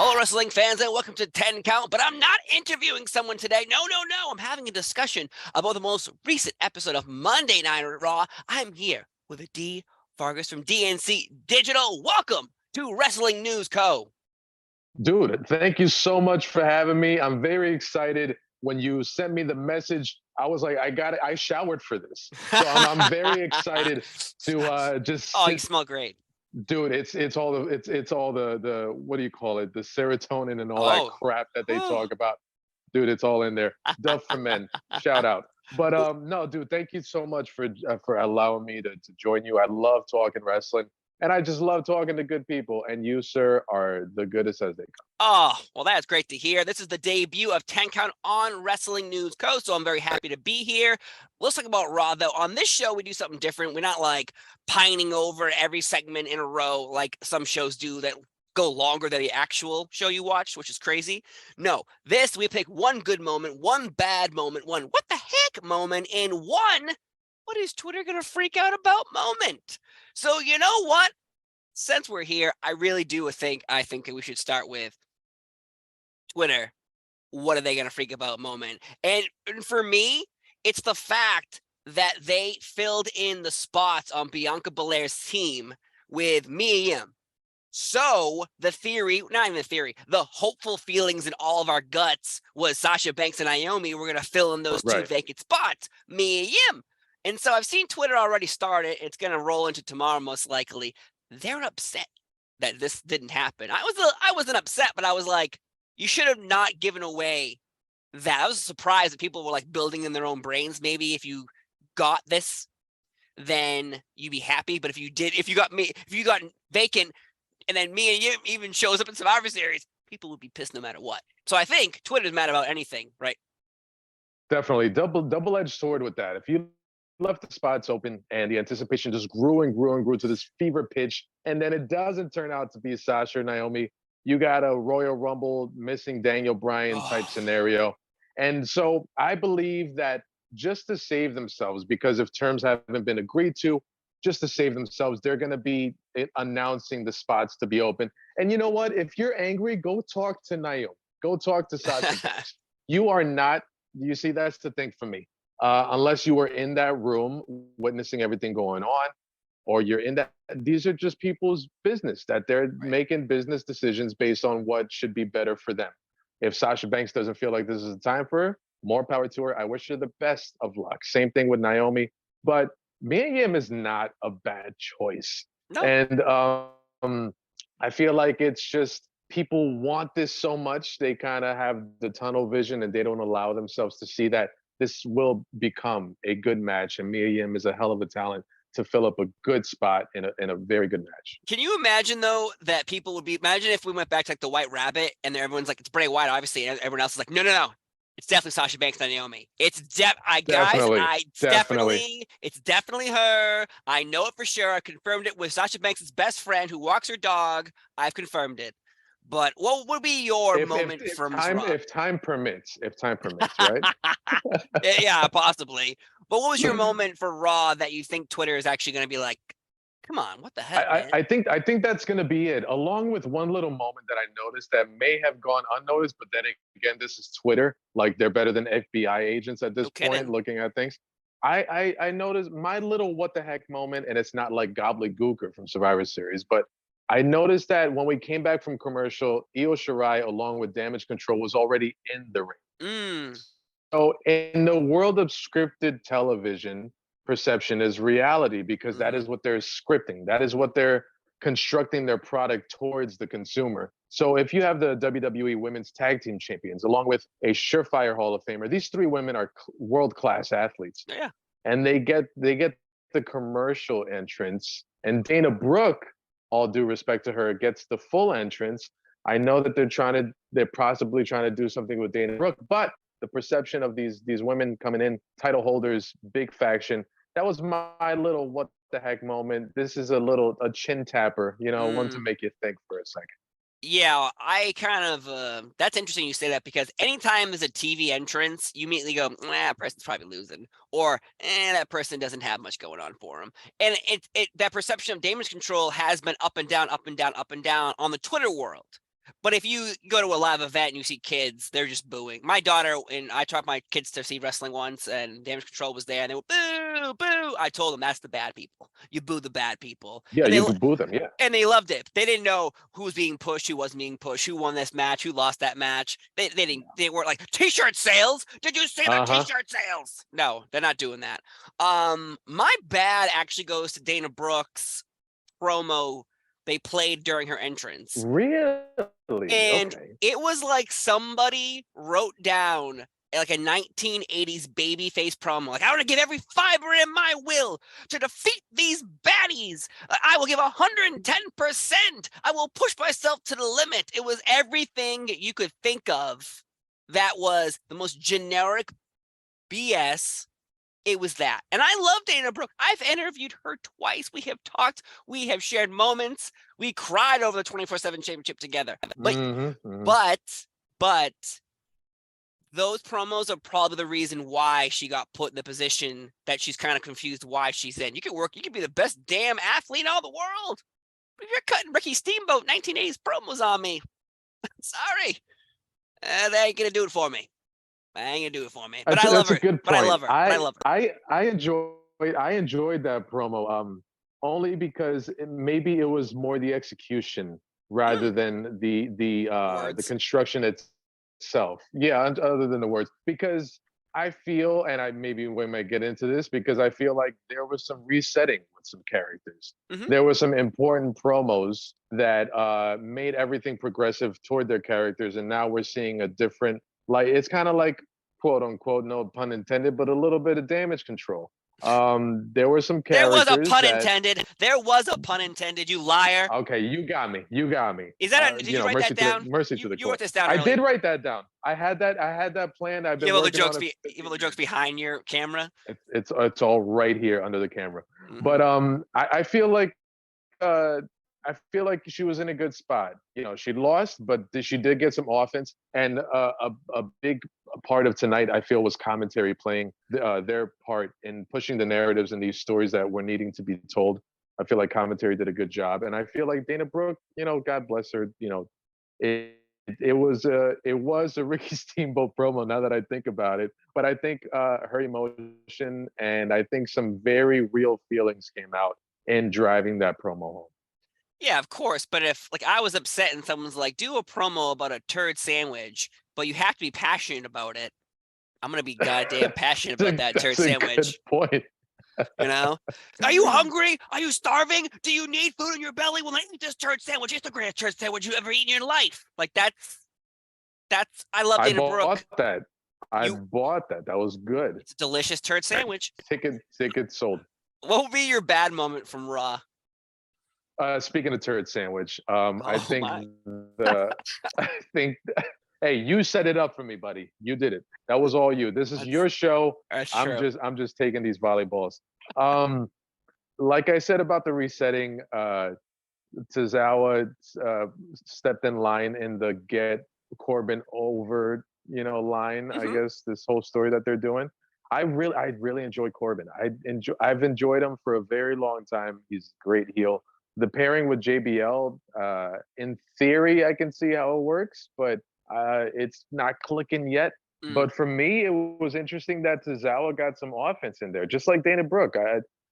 Hello, wrestling fans, and welcome to 10 Count. But I'm not interviewing someone today. No. I'm having a discussion about the most recent episode of Monday Night Raw. I'm here with a D Vargas from DNC Digital. Welcome to Wrestling News Co. Dude, thank you so much for having me. I'm very excited. When you sent me the message, I was like, I got it. I showered for this. So I'm very excited to just Oh, you sit. smell great. Dude, it's all the what do you call it? The serotonin and all that Oh, crap that they talk about. Dude, it's all in there. Dove for men. Shout out. But no, dude, thank you so much for allowing me to join you. I love talking wrestling, and I just love talking to good people. And you, sir, are the goodest as they come. Oh, well, that's great to hear. This is the debut of 10 Count on Wrestling News Co. So I'm very happy to be here. Let's talk about Raw, though. On this show, we do something different. We're not like pining over every segment in a row like some shows do that go longer than the actual show you watch, which is crazy. No, this, we pick one good moment, one bad moment, one what the heck moment, and one what is Twitter going to freak out about moment. So you know what? Since we're here, I really do think we should start with Twitter, what are they going to freak about moment? And for me, it's the fact that they filled in the spots on Bianca Belair's team with Mia Yim. So the theory, not even the theory, the hopeful feelings in all of our guts was Sasha Banks and Naomi were going to fill in those two vacant spots, Mia Yim. And so I've seen Twitter already started. It's going to roll into tomorrow most likely. They're upset that this didn't happen. I wasn't upset, but I was like, you should have not given away that. I was surprised that people were like building in their own brains. Maybe if you got this, then you'd be happy. But if you got vacant, and then Mia Yim even shows up in Survivor Series, people would be pissed no matter what. So I think Twitter's mad about anything, right? Definitely double-edged sword with that. If you left the spots open and the anticipation just grew and grew and grew to this fever pitch, and then it doesn't turn out to be Sasha or Naomi, you got a Royal Rumble missing Daniel Bryan type scenario. And so I believe that just to save themselves, because if terms haven't been agreed to, just to save themselves, they're going to be announcing the spots to be open. And you know what? If you're angry, go talk to Naomi. Go talk to Sasha Banks. You are not, you see, that's the thing for me. Unless you were in that room witnessing everything going on, or you're in that, these are just people's business that they're making business decisions based on what should be better for them. If Sasha Banks doesn't feel like this is the time for her, more power to her. I wish her the best of luck. Same thing with Naomi. But Mia Yim is not a bad choice. No. And I feel like it's just people want this so much. They kind of have the tunnel vision and they don't allow themselves to see that this will become a good match. And Mia Yim is a hell of a talent to fill up a good spot in a very good match. Can you imagine though that people would be? Imagine if we went back to like the White Rabbit, and everyone's like, it's Bray Wyatt, obviously, and everyone else is like, no, it's definitely Sasha Banks and Naomi. It's it's definitely her. I know it for sure. I confirmed it with Sasha Banks' best friend who walks her dog. I've confirmed it. But what would be your moment from Raw? If time permits, right? Yeah, possibly. But what was your moment for Raw that you think Twitter is actually going to be like, come on, what the heck, man? I think that's going to be it. Along with one little moment that I noticed that may have gone unnoticed, but then again, this is Twitter. Like they're better than FBI agents at this point, looking at things. I noticed my little what the heck moment, and it's not like gobbledygooker from Survivor Series, but I noticed that when we came back from commercial, Io Shirai, along with Damage Control, was already in the ring. So in the world of scripted television, perception is reality because that is what they're scripting. That is what they're constructing their product towards the consumer. So if you have the WWE Women's Tag Team Champions, along with a surefire Hall of Famer, these three women are world-class athletes. Yeah. And they get the commercial entrance, and Dana Brooke, all due respect to her, gets the full entrance. I know that they're possibly trying to do something with Dana Brooke, but the perception of these women coming in, title holders, big faction, that was my little what the heck moment. This is a chin tapper, one to make you think for a second. Yeah, I kind of, that's interesting you say that because anytime there's a TV entrance, you immediately go, that person's probably losing, or that person doesn't have much going on for them. And that perception of Damage Control has been up and down, up and down, up and down on the Twitter world. But if you go to a live event and you see kids, they're just booing. My daughter, and I taught my kids to see wrestling once, and Damage Control was there, and they were boo, boo. I told them that's the bad people. You boo the bad people. Yeah, and you can boo them. Yeah. And they loved it. They didn't know who was being pushed, who wasn't being pushed, who won this match, who lost that match. They weren't like t-shirt sales. Did you see the t-shirt sales? No, they're not doing that. My bad actually goes to Dana Brooks promo they played during her entrance. Really? And it was like somebody wrote down like a 1980s babyface promo. Like, I want to give every fiber in my will to defeat these baddies. I will give 110%. I will push myself to the limit. It was everything you could think of that was the most generic BS. It was that. And I love Dana Brooke. I've interviewed her twice. We have talked. We have shared moments. We cried over the 24/7 championship together. But those promos are probably the reason why she got put in the position that she's kind of confused why she's in. You could be the best damn athlete in all the world. But you're cutting Ricky Steamboat 1980s promos on me. Sorry. They ain't going to do it for me. But I love her. But I love her. I enjoyed that promo. Only because maybe it was more the execution rather than the construction itself. Yeah, other than the words. Because I feel, and we might get into this, because I feel like there was some resetting with some characters. There were some important promos that made everything progressive toward their characters, and now we're seeing a different. Like, it's kind of like, quote unquote, no pun intended, but a little bit of Damage Control. There were some characters. There was a pun intended. There was a pun intended. You liar. Okay, you got me. Is that? Did you write that down? Mercy to the court. You wrote this down. I did write that down. I had that planned. I've been working on it. Even the jokes behind your camera. It's all right here under the camera. But I feel like she was in a good spot. You know, she lost, but she did get some offense. And a big part of tonight, I feel, was commentary playing their part in pushing the narratives and these stories that were needing to be told. I feel like commentary did a good job. And I feel like Dana Brooke, God bless her, it was a Ricky Steamboat promo, now that I think about it. But I think her emotion and I think some very real feelings came out in driving that promo home. Yeah, of course. But if I was upset and someone's like, do a promo about a turd sandwich, but you have to be passionate about it, I'm going to be goddamn passionate about that turd sandwich. Good point. Are you hungry? Are you starving? Do you need food in your belly? Well, then eat this turd sandwich. It's the greatest turd sandwich you ever eaten in your life. Like, I love Dana Brooke. I bought that. That was good. It's a delicious turd sandwich. Ticket sold. What would be your bad moment from Raw? Speaking of turd sandwich, I think hey, you set it up for me, buddy. You did it. That was all you. This is your show. I'm just taking these volleyballs. Like I said about the resetting, Tozawa stepped in line in the get Corbin over, line. I guess this whole story that they're doing. I really enjoy Corbin. I've enjoyed him for a very long time. He's a great heel. The pairing with JBL, in theory, I can see how it works, but it's not clicking yet. But for me, it was interesting that Tozawa got some offense in there, just like Dana Brooke.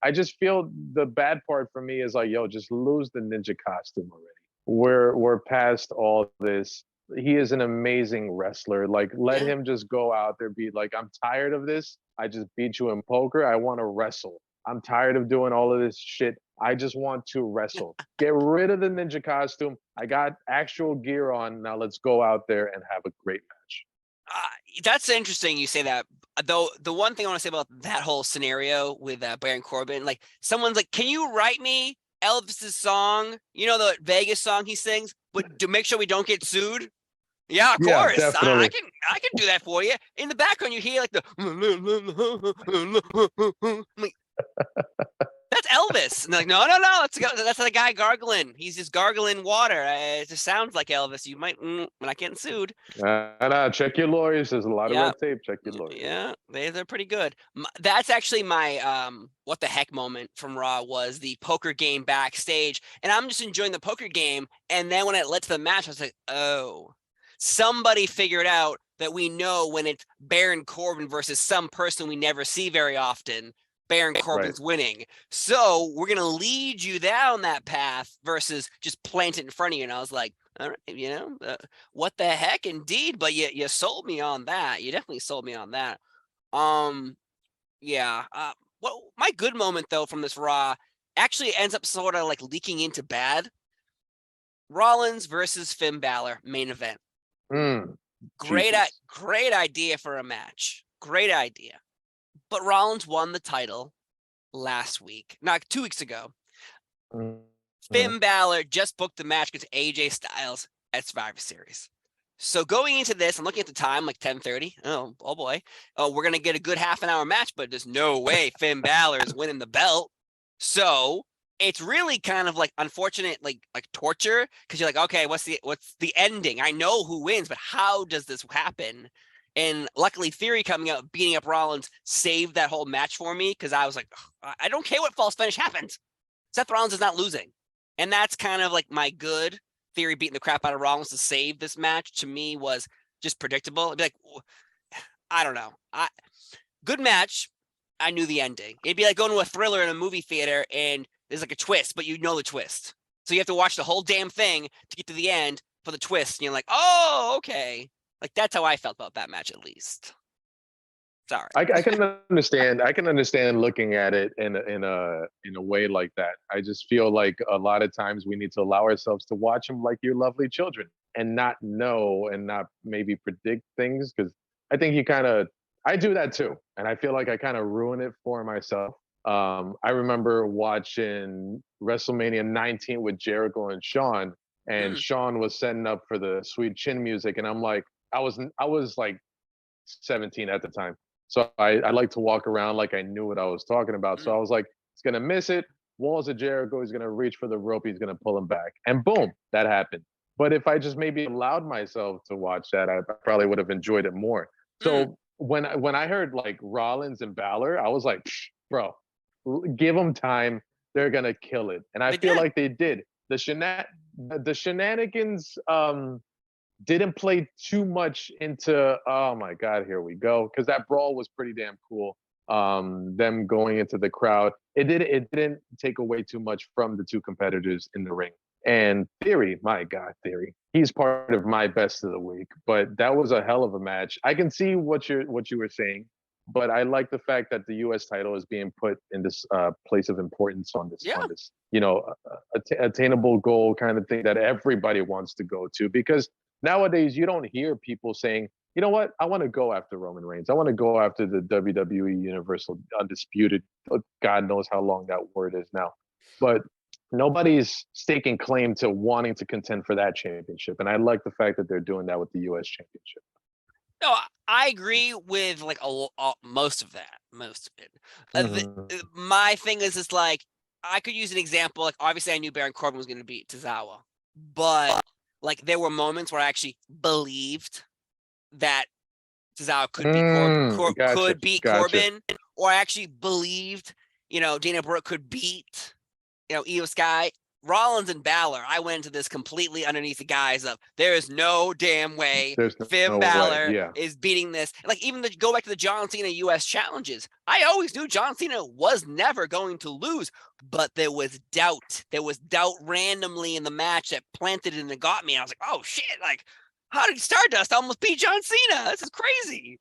I just feel the bad part for me is like, just lose the ninja costume already. We're past all this. He is an amazing wrestler. Like, let him just go out there, be like, I'm tired of this. I just beat you in poker. I want to wrestle. I'm tired of doing all of this shit. I just want to wrestle. Get rid of the ninja costume. I got actual gear on. Now let's go out there and have a great match. That's interesting you say that. Though the one thing I want to say about that whole scenario with Baron Corbin, like, someone's like, can you write me Elvis's song? The Vegas song he sings, but to make sure we don't get sued? Yeah, of course. I can do that for you. In the background, you hear like the That's Elvis. And they're like, no, that's the guy gargling. He's just gargling water. It just sounds like Elvis. You might, we're not getting sued. Check your lawyers. There's a lot of Yeah. red tape. Check your lawyers. Yeah, they're pretty good. That's actually my what the heck moment from Raw was the poker game backstage, and I'm just enjoying the poker game. And then when it led to the match, I was like, oh, somebody figured out that we know when it's Baron Corbin versus some person we never see very often, Baron Corbin's winning. So we're gonna lead you down that path versus just plant it in front of you. And I was like, all right, what the heck, indeed. But you sold me on that. You definitely sold me on that. Yeah. Well, my good moment though from this Raw actually ends up sort of like leaking into bad. Rollins versus Finn Balor main event. Great idea for a match. Great idea. But Rollins won the title last week, not 2 weeks ago. Finn Balor just booked the match against AJ Styles at Survivor Series. So going into this, I'm looking at the time, like 10:30. Oh boy. Oh, we're gonna get a good half an hour match, but there's no way Finn Balor is winning the belt. So it's really kind of like unfortunate, like torture, because you're like, okay, what's the ending? I know who wins, but how does this happen? And luckily, Theory coming out, beating up Rollins, saved that whole match for me, because I was like, I don't care what false finish happens. Seth Rollins is not losing. And that's kind of like my good. Theory beating the crap out of Rollins to save this match, to me, was just predictable. It'd be like, I don't know. Good match. I knew the ending. It'd be like going to a Thriller in a movie theater and there's like a twist, but you know the twist. So you have to watch the whole damn thing to get to the end for the twist. And you're like, oh, okay. Like, that's how I felt about that match, at least. Sorry. I can understand. I can understand looking at it in a way like that. I just feel like a lot of times we need to allow ourselves to watch them like your lovely children and not know and not maybe predict things, because I think I do that too, and I feel like I kind of ruin it for myself. I remember watching WrestleMania 19 with Jericho and Shawn, and Shawn was setting up for the Sweet Chin music, and I'm like, I was like 17 at the time. So I like to walk around like I knew what I was talking about. So I was like, he's going to miss it. Walls of Jericho, he's going to reach for the rope. He's going to pull him back. And boom, that happened. But if I just maybe allowed myself to watch that, I probably would have enjoyed it more. So when I heard like Rollins and Balor, I was like, bro, give them time. They're going to kill it. And I feel like they did. The shenanigans didn't play too much into, oh my God, here we go. Because that brawl was pretty damn cool. Them going into the crowd. It didn't take away too much from the two competitors in the ring. And Theory, my God, Theory. He's part of my best of the week. But that was a hell of a match. I can see what you were saying, but I like the fact that the US title is being put in this place of importance on this, attainable goal kind of thing that everybody wants to go to, because nowadays, you don't hear people saying, you know what, I want to go after Roman Reigns. I want to go after the WWE Universal Undisputed. God knows how long that word is now. But nobody's staking claim to wanting to contend for that championship. And I like the fact that they're doing that with the US Championship. No, I agree with like most of that. Most of it. My thing is just like, I could use an example. Like, obviously, I knew Baron Corbin was going to beat Tozawa, but like, there were moments where I actually believed that Tozawa could beat Corbin, or I actually believed, Dana Brooke could beat, Io Sky. Rollins and Balor, I went into this completely underneath the guise of there is no damn way Finn Balor is beating this. Like, even go back to the John Cena US challenges. I always knew John Cena was never going to lose, but there was doubt. There was doubt randomly in the match that planted it and got me. I was like, oh shit, like, how did Stardust almost beat John Cena? This is crazy.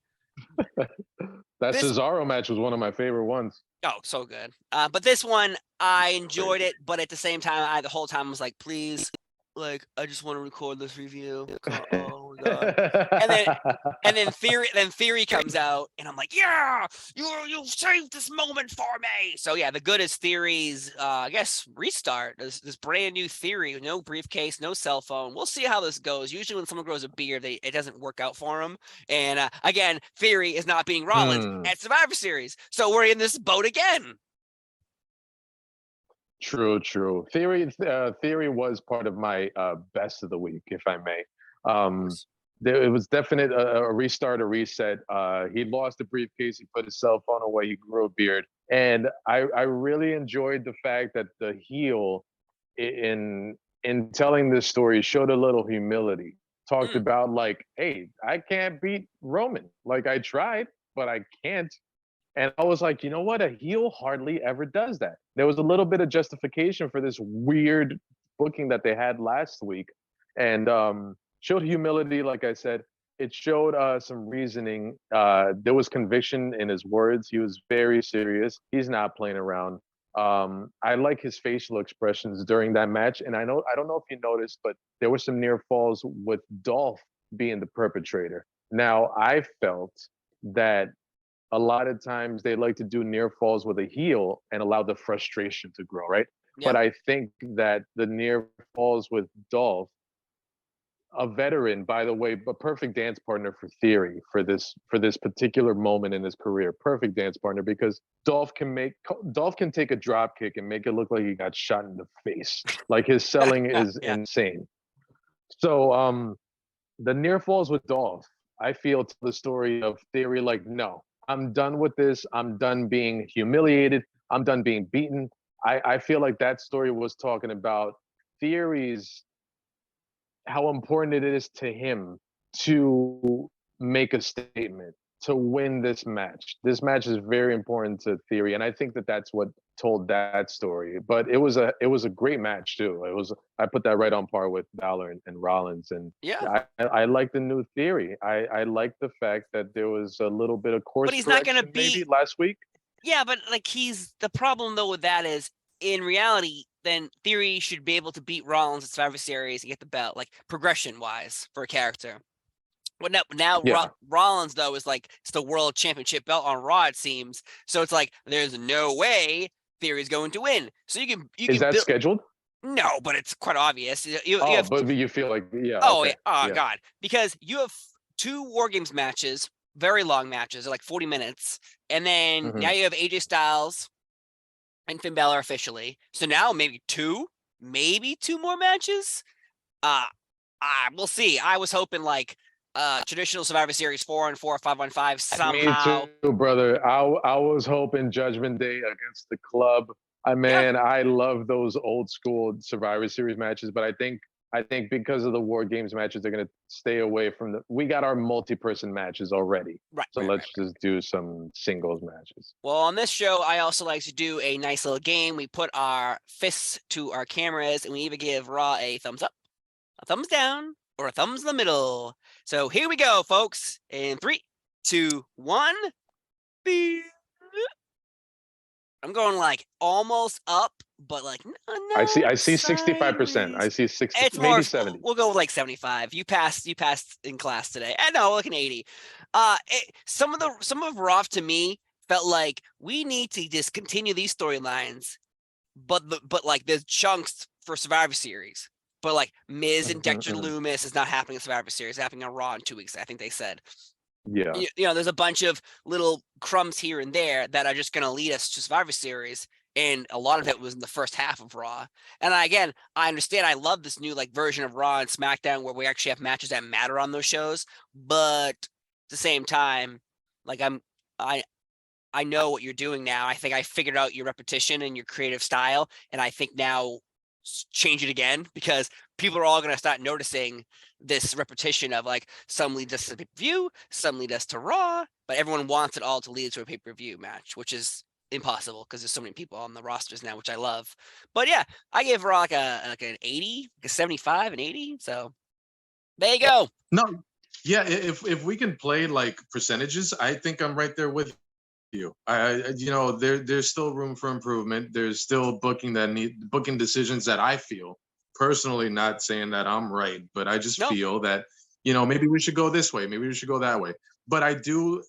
That Cesaro match was one of my favorite ones. Oh, so good. But this one, I enjoyed it, but at the same time, I the whole time was like, please, like, I just want to record this review. Oh my God. And then Theory comes out, and I'm like, yeah, you saved this moment for me. So yeah, the good is Theory's I guess restart. This brand new Theory, no briefcase, no cell phone. We'll see how this goes. Usually when someone grows a beard, it doesn't work out for them. And again, Theory is not beating Rollins at Survivor Series. So we're in this boat again. True. Theory was part of my best of the week, if I may. Of Um, course. it was definite a restart, a reset. He lost the briefcase. He put his cell phone away. He grew a beard, and I really enjoyed the fact that the heel in telling this story showed a little humility. Talked Mm, about like, hey, I can't beat Roman. Like I tried, but I can't. And I was like, you know what? A heel hardly ever does that. There was a little bit of justification for this weird booking that they had last week, and showed humility. Like I said, it showed some reasoning. There was conviction in his words. He was very serious. He's not playing around. I like his facial expressions during that match, and I don't know if you noticed, but there were some near falls with Dolph being the perpetrator. Now I felt that a lot of times they like to do near falls with a heel and allow the frustration to grow, right? But yep. I think that the near falls with Dolph, a veteran, by the way, a perfect dance partner for Theory for this particular moment in his career. Perfect dance partner because Dolph can take a drop kick and make it look like he got shot in the face. Like his selling is Yeah. insane. So the near falls with Dolph, I feel to the story of Theory like, no, I'm done with this. I'm done being humiliated. I'm done being beaten. I feel like that story was talking about Theory's how important it is to him to make a statement, to win this match. This match is very important to Theory, and I think that that's what told that story. But it was a great match too. It was I put that right on par with Balor and Rollins, and Yeah. I like the new Theory. I like the fact that there was a little bit of But course he's not gonna correction maybe beat. last week. Yeah, but like he's the problem though with that is in reality, then Theory should be able to beat Rollins at Survivor Series and get the belt, like progression wise for a character. But now Yeah, Rollins though is like it's the world championship belt on Raw, it seems. So it's like there's no way Theory's going to win. So you is can that build. scheduled? No, but it's quite obvious. You Oh, have but you feel like yeah, oh yeah, okay, oh yeah. god, because you have two War Games matches, very long matches, they're like 40 minutes, and then now Hmm. you have AJ Styles and Finn Balor officially. So now maybe two more matches. Uh, we'll see. I was hoping like traditional Survivor Series 4-on-4, 5-on-5 Me somehow. too, brother. I was hoping Judgment Day against the club. Yeah, I love those old school Survivor Series matches, but I think because of the War Games matches, they're gonna stay away from the. We got our multi-person matches already, so right. let's just do some singles matches. Well, on this show, I also like to do a nice little game. We put our fists to our cameras, and we either give Raw a thumbs up, a thumbs down, or a thumbs in the middle. So here we go, folks. In 3, 2, 1. Beep. I'm going like almost up, but like no, I see 65%. I sideways. see 60, It's more. maybe 70. We'll go with like 75. You passed in class today. I know, like an 80. Some of Raw to me felt like we need to discontinue these storylines, but like there's chunks for Survivor Series. But like Miz and Hmm. Dexter Loomis is not happening in Survivor Series. It's happening on Raw in 2 weeks. I think they said. Yeah. There's a bunch of little crumbs here and there that are just going to lead us to Survivor Series. And a lot of it was in the first half of Raw. And I understand. I love this new like version of Raw and SmackDown where we actually have matches that matter on those shows. But at the same time, like I I know what you're doing now. I think I figured out your repetition and your creative style, and I think now change it again because people are all going to start noticing this repetition of like some lead us to pay-per-view, some lead us to Raw, but everyone wants it all to lead to a pay-per-view match, which is impossible because there's so many people on the rosters now, which I love. But yeah, I gave Raw like an 80, like a 75 and 80. So there you go. No, yeah. If we can play like percentages, I think I'm right there with you. You know, there's still room for improvement. There's still booking decisions that I feel personally, not saying that I'm right, but I just No, feel that, you know, maybe we should go this way, maybe we should go that way. But I do.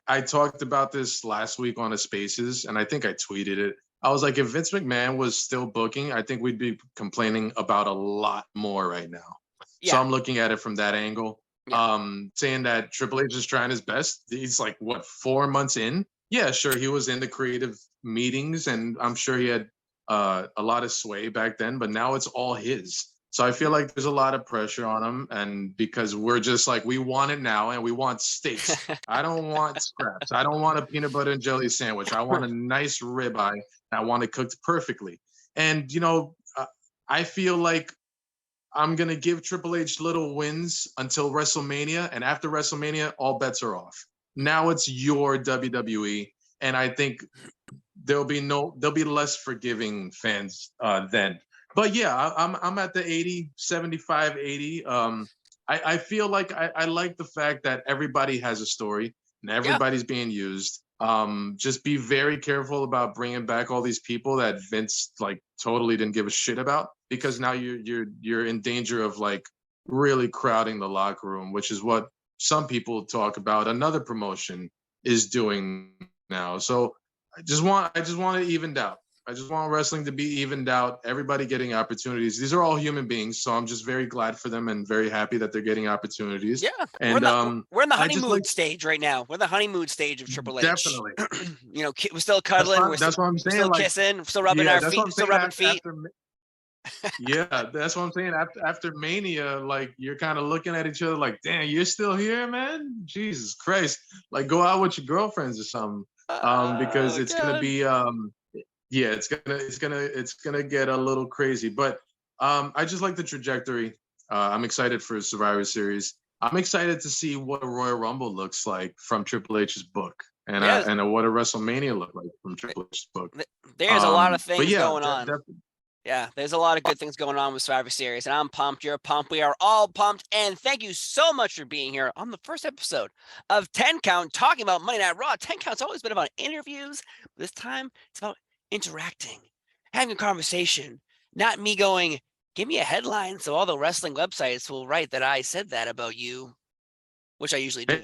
I talked about this last week on a Spaces, and I think I tweeted it. I was like, if Vince McMahon was still booking, I think we'd be complaining about a lot more right now. So yeah, I'm looking at it from that angle. yeah, Saying that Triple H is trying his best. He's like, what, 4 months in? Yeah, sure. He was in the creative meetings, and I'm sure he had a lot of sway back then, but now it's all his. So I feel like there's a lot of pressure on him, and because we're just like, we want it now and we want steaks. I don't want scraps. I don't want a peanut butter and jelly sandwich. I want a nice ribeye. I want it cooked perfectly. And I feel like I'm gonna give Triple H little wins until WrestleMania, and after WrestleMania, all bets are off. Now it's your WWE, and I think there'll be less forgiving fans then. But yeah, I'm at the 80, 75, 80. I feel like I like the fact that everybody has a story and everybody's being used. Just be very careful about bringing back all these people that Vince like totally didn't give a shit about, because now you're in danger of like really crowding the locker room, which is what some people talk about another promotion is doing now. So I just want it evened out. I just want wrestling to be evened out, everybody getting opportunities. These are all human beings, so I'm just very glad for them and very happy that they're getting opportunities. Yeah, and we're in the honeymoon stage right now. We're in the honeymoon stage of Triple H. Definitely. We're still cuddling. That's what I'm saying. Still kissing. Still rubbing our feet. Still rubbing feet. Yeah, that's what I'm saying. After Mania, like you're kind of looking at each other like, damn, you're still here, man. Jesus Christ! Like go out with your girlfriends or something, because it's gonna be yeah, it's gonna get a little crazy. But I just like the trajectory. I'm excited for Survivor Series. I'm excited to see what a Royal Rumble looks like from Triple H's book, and what a WrestleMania look like from Triple H's book. There's a lot of things going on. Yeah, there's a lot of good things going on with Survivor Series, and I'm pumped. You're pumped. We are all pumped, and thank you so much for being here on the first episode of 10 Count, talking about Monday Night Raw. 10 Count's always been about interviews, but this time it's about interacting, having a conversation, not me going, give me a headline so all the wrestling websites will write that I said that about you, which I usually do.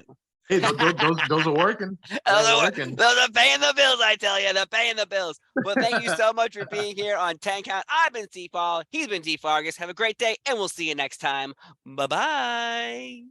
Hey, those are working. Those are paying the bills, I tell you. They're paying the bills. Well, thank you so much for being here on 10 Count. I've been Steve Paul. He's been D Vargas. Have a great day, and we'll see you next time. Bye-bye.